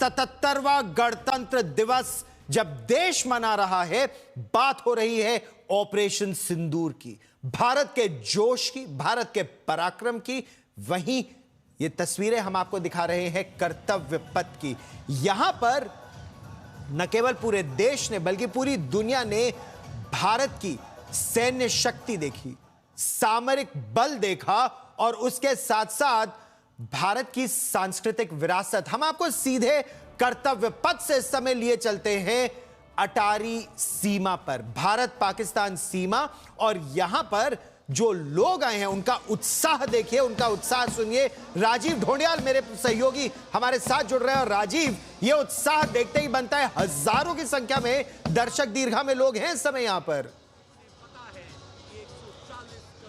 77वां गणतंत्र दिवस जब देश मना रहा है, बात हो रही है ऑपरेशन सिंदूर की, भारत के जोश की, भारत के पराक्रम की। वहीं ये तस्वीरें हम आपको दिखा रहे हैं कर्तव्य पथ की। यहां पर न केवल पूरे देश ने बल्कि पूरी दुनिया ने भारत की सैन्य शक्ति देखी, सामरिक बल देखा और उसके साथ साथ भारत की सांस्कृतिक विरासत। हम आपको सीधे कर्तव्य पथ से समय लिए चलते हैं अटारी सीमा पर, भारत पाकिस्तान सीमा। और यहां पर जो लोग आए हैं उनका उत्साह देखिए, उनका उत्साह सुनिए। राजीव ढोंडियाल मेरे सहयोगी हमारे साथ जुड़ रहे हैं। और राजीव, ये उत्साह देखते ही बनता है हजारों की संख्या में दर्शक दीर्घा में लोग हैं इस समय यहां पर।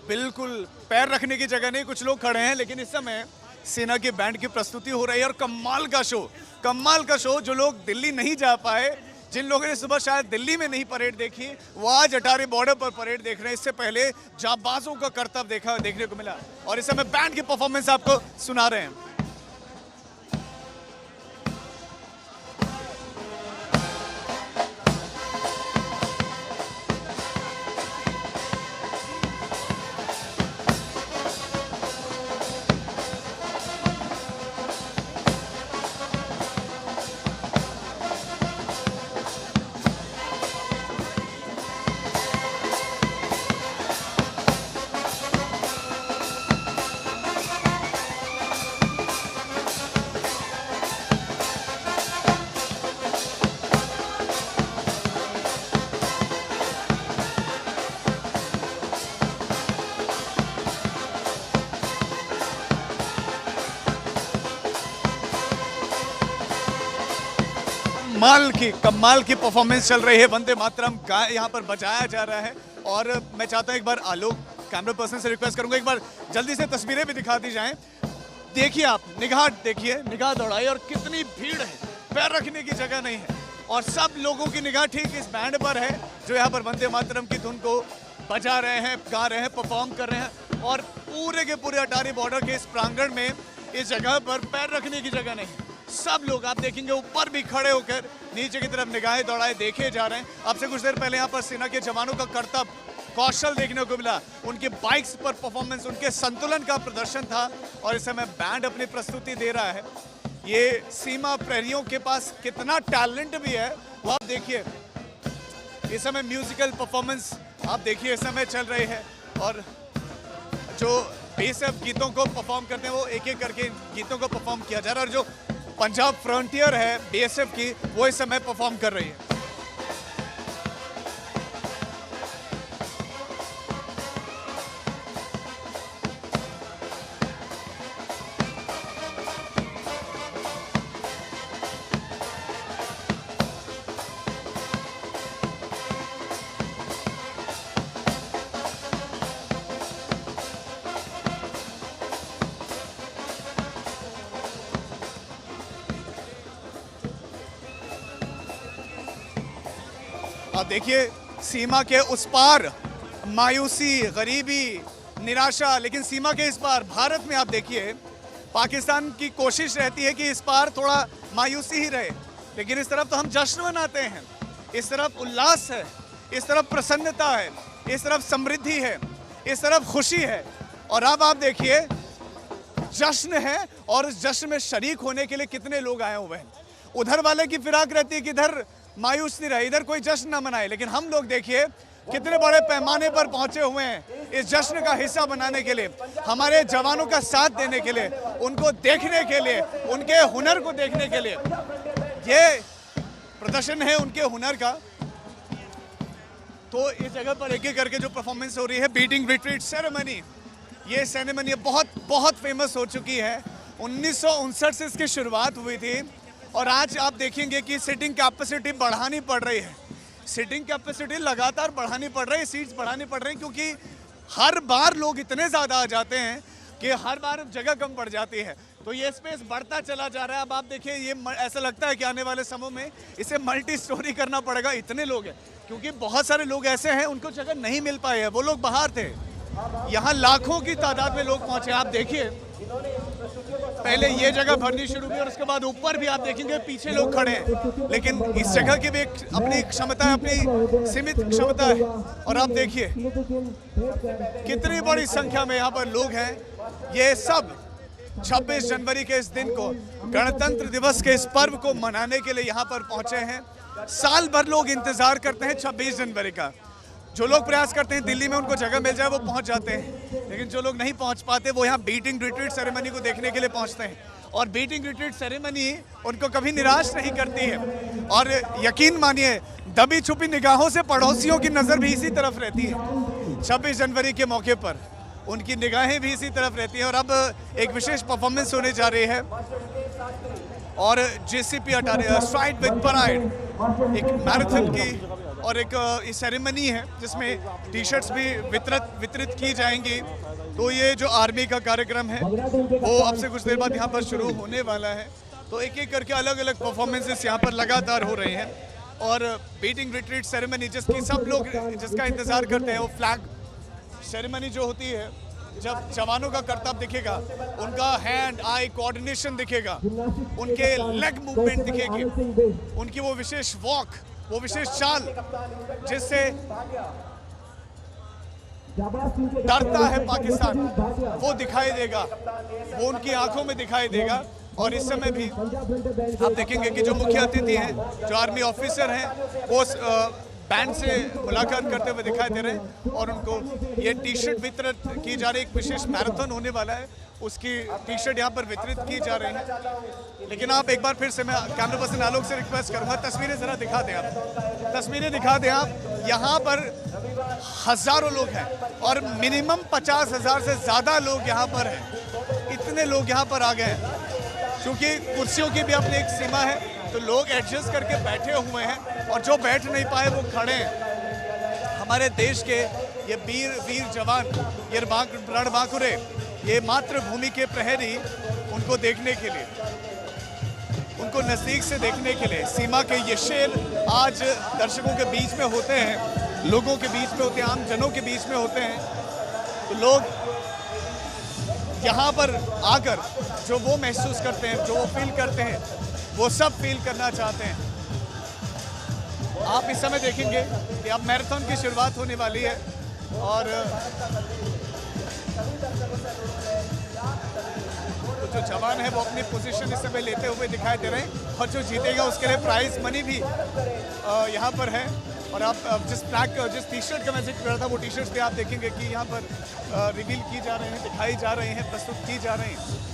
बिल्कुल, पैर रखने की जगह नहीं, कुछ लोग खड़े हैं, लेकिन इस समय सेना के बैंड की प्रस्तुति हो रही है और कमाल का शो। जो लोग दिल्ली नहीं जा पाए, जिन लोगों ने सुबह शायद दिल्ली में नहीं परेड देखी, वो आज अटारी बॉर्डर पर परेड देख रहे हैं। इससे पहले जाबाजों का करतब देखने को मिला और इस समय बैंड की परफॉर्मेंस आपको सुना रहे हैं। कमाल की परफॉर्मेंस चल रही है। वंदे मातरम का यहाँ पर बजाया जा रहा है और मैं चाहता हूँ एक बार आलोक कैमरा पर्सन से रिक्वेस्ट करूंगा, एक बार जल्दी से तस्वीरें भी दिखा दी जाएं। देखिए आप, निगाह दौड़ाई और कितनी भीड़ है, पैर रखने की जगह नहीं है और सब लोगों की निगाह ठीक इस बैंड पर है जो यहाँ पर वंदे मातरम की धुन को बजा रहे हैं, गा रहे हैं, परफॉर्म कर रहे हैं। और पूरे के पूरे अटारी बॉर्डर के इस प्रांगण में इस जगह पर पैर रखने की जगह नहीं है। सब लोग आप देखेंगे ऊपर भी खड़े होकर नीचे की तरफ निगाहें दौड़ाए देखे जा रहे हैं। अब से कुछ देर पहले यहाँ पर सेना के जवानों का करतब कौशल देखने को मिला, उनके बाइक्स पर परफॉर्मेंस, उनके संतुलन का प्रदर्शन था और इस समय बैंड अपनी प्रस्तुति दे रहा है। ये सीमा प्रहरियों के पास कितना टैलेंट भी है वो आप देखिए। इस समय म्यूजिकल परफॉर्मेंस आप देखिए इस समय चल रही है और जो बीएसएफ गीतों को परफॉर्म करते हैं वो एक एक करके गीतों को परफॉर्म किया जा रहा है और जो पंजाब फ्रंटियर है बीएसएफ की, वो इस समय परफॉर्म कर रही है। आप देखिए सीमा के उस पार मायूसी, गरीबी, निराशा, लेकिन सीमा के इस पार भारत में आप देखिए पाकिस्तान की कोशिश रहती है कि इस पार थोड़ा मायूसी ही रहे, लेकिन इस तरफ तो हम जश्न मनाते हैं, इस तरफ उल्लास है, इस तरफ प्रसन्नता है, इस तरफ समृद्धि है, इस तरफ खुशी है। और अब आप देखिए जश्न है और इस जश्न में शरीक होने के लिए कितने लोग आए हुए हैं। उधर वाले की फिराक रहती है कि इधर मायूस नहीं रहे, इधर कोई जश्न ना मनाए, लेकिन हम लोग देखिए कितने बड़े पैमाने पर पहुंचे हुए हैं इस जश्न का हिस्सा बनाने के लिए, हमारे जवानों का साथ देने के लिए, उनको देखने के लिए, उनके हुनर को देखने के लिए। ये प्रदर्शन है उनके हुनर का। तो इस जगह पर एक एक करके जो परफॉर्मेंस हो रही है, बीटिंग रिट्रीट सेरेमनी, ये सेरेमनी बहुत फेमस हो चुकी है। 1959 से इसकी शुरुआत हुई थी और आज आप देखेंगे कि सीटिंग कैपेसिटी बढ़ानी पड़ रही है। सीटिंग कैपेसिटी लगातार बढ़ानी पड़ रही है, सीट्स बढ़ानी पड़ रही है, क्योंकि हर बार लोग इतने ज़्यादा आ जाते हैं कि हर बार जगह कम पड़ जाती है। तो ये स्पेस बढ़ता चला जा रहा है। अब आप देखिए, ये ऐसा लगता है कि आने वाले समय में इसे मल्टी स्टोरी करना पड़ेगा, इतने लोग हैं, क्योंकि बहुत सारे लोग ऐसे हैं उनको जगह नहीं मिल पाई है, वो लोग बाहर थे। यहाँ लाखों की तादाद में लोग पहुँचे। आप देखिए पहले ये जगह भरनी शुरू हुई और उसके बाद ऊपर भी आप देखेंगे पीछे लोग खड़े हैं, लेकिन इस जगह की भी एक अपनी क्षमता है, अपनी सीमित क्षमता है। और आप देखिए कितनी बड़ी संख्या में यहाँ पर लोग हैं। ये सब 26 जनवरी के इस दिन को, गणतंत्र दिवस के इस पर्व को मनाने के लिए यहाँ पर पहुंचे हैं। साल भर लोग इंतजार करते हैं 26 जनवरी का। जो लोग प्रयास करते हैं दिल्ली में उनको जगह मिल जाए वो पहुंच जाते हैं, लेकिन जो लोग नहीं पहुंच पाते वो यहाँ बीटिंग रिट्रीट सेरेमनी को देखने के लिए पहुंचते हैं। और बीटिंग रिट्रीट सेरेमनी उनको कभी निराश नहीं करती है। और यकीन मानिए दबी छुपी निगाहों से पड़ोसियों की नज़र भी इसी तरफ रहती है। 26 जनवरी के मौके पर उनकी निगाहें भी इसी तरफ रहती हैं। और अब एक विशेष परफॉर्मेंस होने जा रही है और जेसीपी स्ट्राइड विद पराइड, एक मैराथन की और एक सेरेमनी है जिसमें टी शर्ट्स भी वितरित की जाएंगी। तो ये जो आर्मी का कार्यक्रम है वो अब से कुछ देर बाद यहाँ पर शुरू होने वाला है। तो एक एक करके अलग अलग परफॉर्मेंसेस यहाँ पर लगातार हो रहे हैं। और बीटिंग रिट्रीट सेरेमनी जिसकी सब लोग जिसका इंतजार करते हैं, वो फ्लैग सेरेमनी जो होती है, जब जवानों का करतब दिखेगा, उनका हैंड आई कोऑर्डिनेशन दिखेगा, उनके लेग मूवमेंट दिखेगी, उनकी वो विशेष वॉक, वो विशेष चाल जिससे डरता है पाकिस्तान, वो दिखाई देगा, वो उनकी आंखों में दिखाई देगा। और इस समय भी आप देखेंगे कि जो मुख्य अतिथि हैं, जो आर्मी ऑफिसर हैं, वो बैंड से मुलाकात करते हुए दिखाई दे रहे हैं और उनको ये टी शर्ट वितरित की जा रही है। एक विशेष मैराथन होने वाला है, उसकी टी शर्ट यहाँ पर वितरित की जा रही है। लेकिन आप एक बार फिर से, मैं कैमरा पर्सन आलोक से रिक्वेस्ट करूंगा, तस्वीरें जरा दिखा दें आप, तस्वीरें दिखा दें आप। यहाँ पर हजारों लोग हैं और मिनिमम 50,000 से ज़्यादा लोग यहाँ पर हैं। इतने लोग यहाँ पर आ गए हैं क्योंकि कुर्सियों की भी अपनी एक सीमा है, तो लोग एडजस्ट करके बैठे हुए हैं और जो बैठ नहीं पाए वो खड़े हैं। हमारे देश के ये वीर जवान, ये रणबांकुरे, ये मातृभूमि के प्रहरी, उनको देखने के लिए, उनको नज़दीक से देखने के लिए, सीमा के ये शेर आज दर्शकों के बीच में होते हैं, लोगों के बीच में होते हैं, आम जनों के बीच में होते हैं। तो लोग यहाँ पर आकर जो वो महसूस करते हैं, जो वो फील करते हैं, वो सब फील करना चाहते हैं। आप इस समय देखेंगे कि अब मैराथन की शुरुआत होने वाली है और तो जो जवान है वो अपनी पोजीशन इस समय लेते हुए दिखाई दे रहे हैं और जो जीतेगा उसके लिए प्राइज मनी भी यहाँ पर है। और आप जिस टी शर्ट का मैं जिक्र कर रहा था, वो टी शर्ट्स भी आप देखेंगे कि यहाँ पर रिवील की जा रहे हैं, दिखाई जा रहे हैं, प्रस्तुत की जा रही हैं।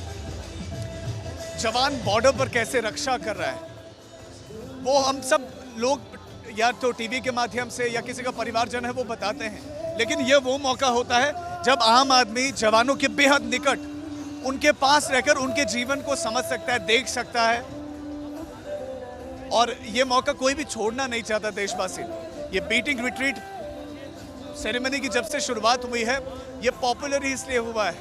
जवान बॉर्डर पर कैसे रक्षा कर रहा है वो हम सब लोग या तो टीवी के माध्यम से या किसी का परिवारजन है वो बताते हैं, लेकिन ये वो मौका होता है जब आम आदमी जवानों के बेहद निकट, उनके पास रहकर उनके जीवन को समझ सकता है, देख सकता है। और ये मौका कोई भी छोड़ना नहीं चाहता देशवासी। ये बीटिंग रिट्रीट सेरेमनी की जब से शुरुआत हुई है, ये पॉपुलर ही इसलिए हुआ है